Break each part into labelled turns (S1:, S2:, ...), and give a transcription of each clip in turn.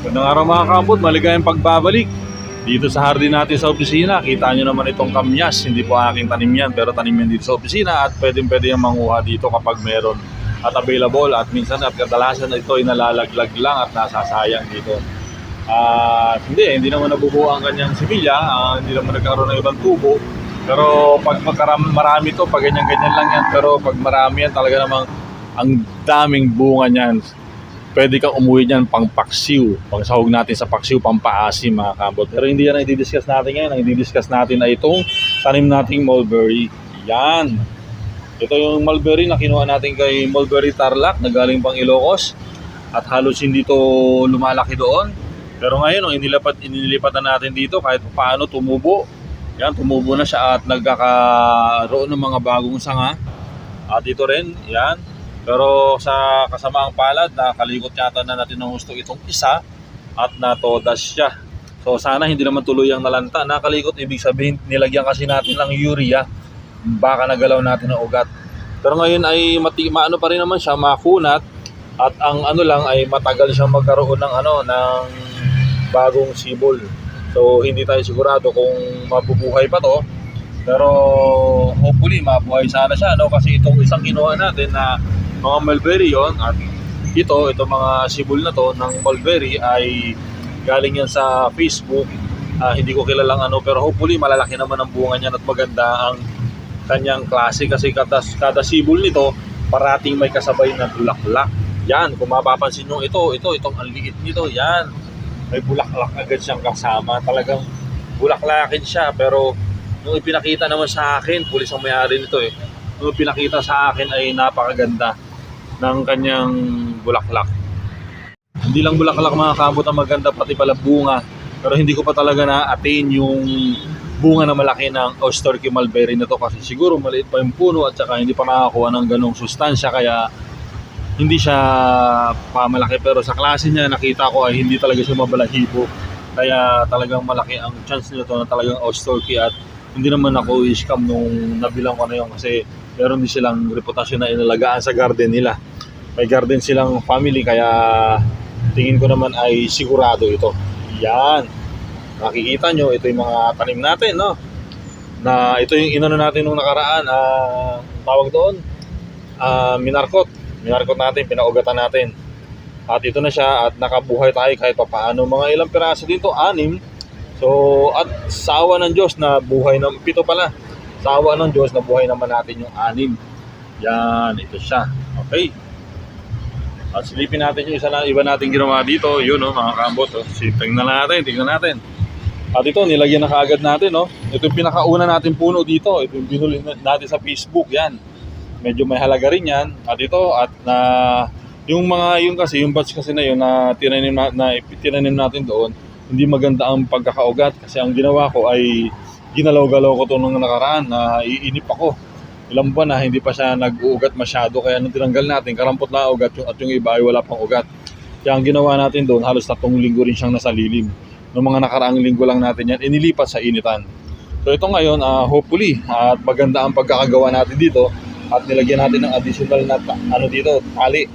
S1: Magandang araw mga kaambot, maligayang pagbabalik dito sa hardin natin sa opisina. Kita nyo naman itong kamyas, hindi po aking tanim yan, pero tanim yan dito sa opisina at pwede yung manguha dito kapag meron at available. At minsan at kadalasan ito ay nalalaglag lang at nasasayang dito. Hindi naman nabubuo ang kanyang similya, hindi naman nagkaroon ng ibang tubo. Pero pag marami to, pag ganyan-ganyan lang yan, pero pag marami yan talaga namang ang daming bunga niyan. Pwede kang umuwi niyan pang paksiw, pang sahog natin sa paksiw, pang paasim mga kaambot. Pero hindi yan ang i-discuss natin ngayon. Ang i-discuss natin ay itong tanim nating mulberry. Yan. Ito yung mulberry na kinuha natin kay Mulberry Tarlac na galing pang Ilocos. At halos hindi to lumalaki doon. Pero ngayon, inilipatan natin dito kahit paano tumubo. Yan, tumubo na siya at nagkakaroon ng mga bagong sanga. At ito rin, yan. Pero sa kasamaang palad, nakalikot yata na natin ng gusto itong isa at natodas siya. So sana hindi naman tuluyang nalanta. Nakalikot, ibig sabihin nilagyan kasi natin lang urea. Baka nagalaw natin ng ugat. Pero ngayon ay maano pa rin naman siya, makunat. At ang ano lang ay matagal siyang magkaroon ng ng bagong sibol. So hindi tayo sigurado kung mabubuhay pa to. Pero hopefully mabuhay sana siya, kasi itong isang kinuha natin na mga mulberry yon at ito mga sibol na to ng mulberry ay galing yan sa Facebook. Hindi ko kilalang pero hopefully malalaki naman ang bunga niyan at maganda ang kanyang klase kasi kada sibol nito parating may kasabay na bulaklak. Yan, kung mapapansin nyo itong ang liit nito, yan may bulaklak agad siyang kasama. Talagang bulaklakin siya, pero nung ipinakita naman sa akin, pulis ang may-ari nito nung ipinakita sa akin ay napakaganda ng kanyang bulaklak. Hindi lang bulaklak mga kaambot ang maganda, pati pala bunga. Pero hindi ko pa talaga na-attain yung bunga na malaki ng Oysterke mulberry na to kasi siguro maliit pa yung puno at saka hindi pa nakakuha ng ganong sustansya kaya hindi siya pamalaki. Pero sa klase niya nakita ko ay hindi talaga siya mabalahibo. Kaya talagang malaki ang chance nito na talagang Oysterke at hindi naman ako i-scam nung nabilang ko na yun kasi meron din silang reputasyon na inalagaan sa garden nila. May garden silang family kaya tingin ko naman ay sigurado ito. Yan. Nakikita nyo, ito yung mga tanim natin, na ito yung inano natin nung nakaraan, tawag doon, minarkot natin, pinaugatan natin. At ito na siya at nakabuhay tayo kahit pa paano. Mga ilang piraso dito, 6. So, at sa awa ng Diyos na buhay ng 7 pala. Sa awa ng Diyos na buhay naman natin yung 6. Yan, ito siya. Okay. At silipin natin yung iba natin ginawa dito. Yun, mga kaambot. Tingnan natin. At ito, nilagyan na kaagad natin, Ito yung pinakauna natin puno dito. Ito yung binuli natin sa Facebook. Yan. Medyo may halaga rin yan. At ito, yung batch kasi na yun na tinanim natin doon, hindi maganda ang pagkakaugat kasi ang ginawa ko ay ginalaw-galaw ko ito nung nakaraan na iinip ako. Ilang buwan na hindi pa siya nag-uugat masyado kaya nung tinanggal natin, karampot na ugat at yung iba ay wala pang ugat. Kaya ang ginawa natin doon, halos 3 linggo rin siyang nasa lilim. Noong mga nakaraang linggo lang natin yan, inilipat sa initan. So ito ngayon, hopefully, at maganda ang pagkakagawa natin dito at nilagyan natin ng additional na dito, tali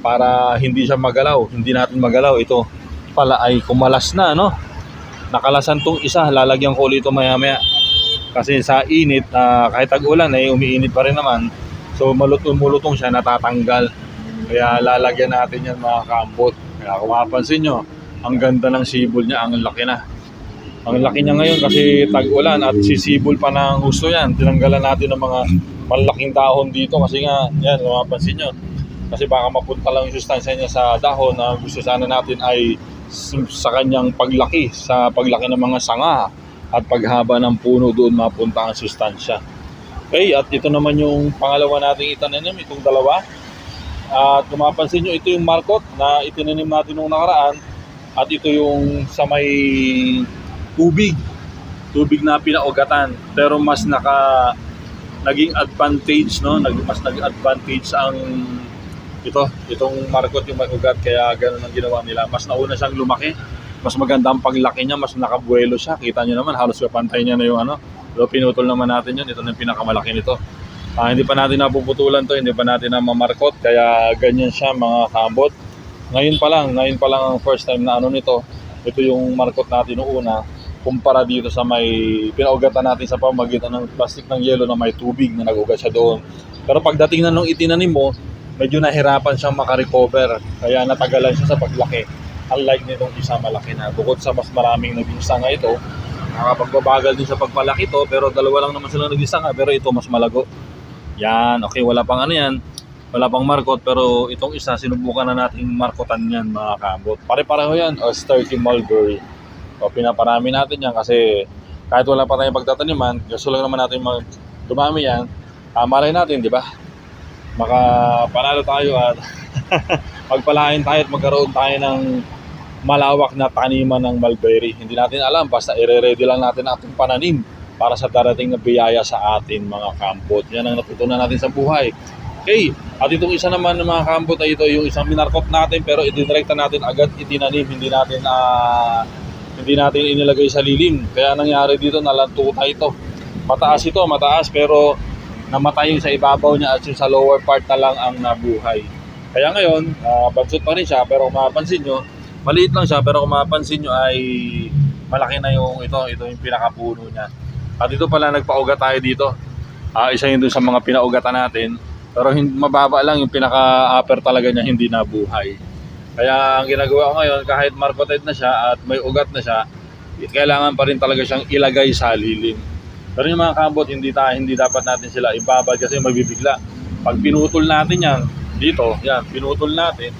S1: para hindi siya magalaw. Hindi natin magalaw. Ito pala ay kumalas na, nakalasan tong isa, lalagyan ko ulit ito maya-maya. Kasi sa init, kahit tag-ulan ay umiinit pa rin naman. So mulutong siya, natatanggal. Kaya lalagyan natin yan mga kaambot. Kaya kung mapapansin nyo, ang ganda ng sibol niya, ang laki na. Ang laki niya ngayon kasi tag-ulan at sisibol pa ng gusto yan. Tinanggalan natin ng mga malaking dahon dito kasi nga, yan, kung mapapansin nyo. Kasi baka mapunta lang yung sustansya niya sa dahon na gusto sana natin ay sa kanyang paglaki, sa paglaki ng mga sanga at paghaba ng puno doon mapunta ang sustansya. Okay, at ito naman yung pangalawa nating itananim, itong dalawa. At kung mapansin nyo, ito yung markot na itinanim natin nung nakaraan at ito yung sa may tubig na pinaugatan pero mas naging advantage, mas naging advantage ang itong markot yung may ugat kaya ganoon ang ginawa nila. Mas nauna siyang lumaki, mas maganda ang paglaki niya, mas nakabuelo siya. Kita niyo naman halos kapantay niya na yung pero pinutol naman natin yun. Ito na yung pinakamalaki nito. Hindi pa natin napuputulan to, hindi pa natin na mamarkot kaya ganyan siya mga kaambot. Ngayon pa lang ang first time na ano nito. Ito yung markot natin noong una, kumpara dito sa may pinaugatan natin sa pamagitan ng plastic ng yelo na may tubig na nag-ugat siya doon. Pero pagdating na nung itinanim mo, medyo nahirapan siyang makarecover, kaya natagalan siya sa paglaki. Unlike nitong isa malaki na, bukod sa mas maraming naging sanga ito, nakapagbabagal din sa pagpalaki to, pero dalawa lang naman sila naging sanga, pero ito mas malago. Yan, okay, wala pang ano yan, wala pang markot, pero itong isa sinubukan na nating markotan yan mga kabot. Pare-pareho yan, o sturkey mulberry. O pinaparami natin yan kasi kahit wala pa tayong pagtataniman, gusto lang naman natin dumami yan. Malay natin, di ba? Makapanalo tayo at pagpalain tayo at magkaroon tayo ng malawak na taniman ng mulberry. Hindi natin alam, basta i-ready lang natin ating pananim para sa darating na biyaya sa atin mga kampot. Yan ang natutunan natin sa buhay. Okay, at itong isa naman ng mga kampot ay ito yung isang minarkot natin pero ididirekta natin agad itinanim. Hindi natin inilagay sa lilim. Kaya nangyari dito, nalantuta ito. Mataas pero namatay yung sa ibabaw niya at yung sa lower part na lang ang nabuhay. Kaya ngayon, bansot pa rin siya pero kung mapapansin nyo, maliit lang siya pero kung mapapansin nyo ay malaki na yung ito yung pinakapuno niya. At ito pala nagpaugat tayo dito. Isa yun dun sa mga pinaugatan natin. Pero mababa lang yung pinaka-upper talaga niya, hindi nabuhay. Kaya ang ginagawa ko ngayon, kahit markoted na siya at may ugat na siya, kailangan pa rin talaga siyang ilagay sa lilim. Pero yung mga kambot, hindi dapat natin sila ibabad kasi mabibigla. Pag pinutol natin yan, dito, yan, pinutol natin,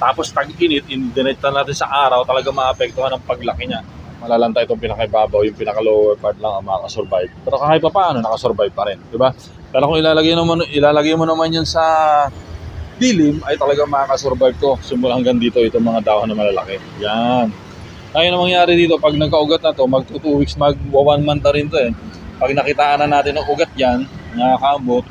S1: tapos tag-init, dinekta natin sa araw, talaga maapektuhan ang paglaki niya. Malalanta itong pinakaibabaw, yung pinaka-lower part lang ang makasurvive. Pero kahit pa paano, nakasurvive pa rin, di ba? Pero kung ilalagay mo naman yan sa dilim, ay talaga makakasurvive to. Simula hanggang dito, itong mga dahon na malalaki. Yan. Ngayon ang mangyari dito, pag nagkaugat na to, mag 2 weeks, mag 1 month na rin to eh. Pag nakitaan na natin ang ugat yan, nakakambot,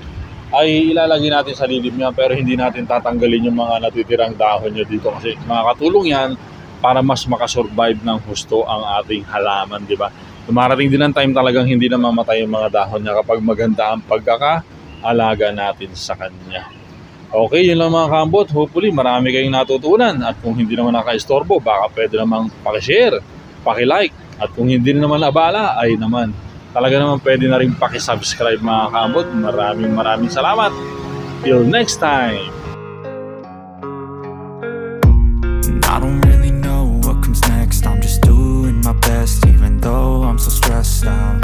S1: ay ilalagay natin sa lilim niya pero hindi natin tatanggalin yung mga natitirang dahon niya dito kasi makakatulong yan para mas makasurvive ng husto ang ating halaman, di ba? Dumarating din ang time talagang hindi na mamatay yung mga dahon niya kapag maganda ang pagkakaalaga natin sa kanya. Okay, yun lang mga kambot. Hopefully, marami kayong natutunan. At kung hindi naman naka-istorbo, baka pwede namang pakishare, pakilike. At kung hindi naman abala, ay naman, talaga naman pwede na rin pakisubscribe mga kambot. Maraming salamat. Till next time.
S2: I don't really know what comes next. I'm just doing my best, even though I'm so stressed out.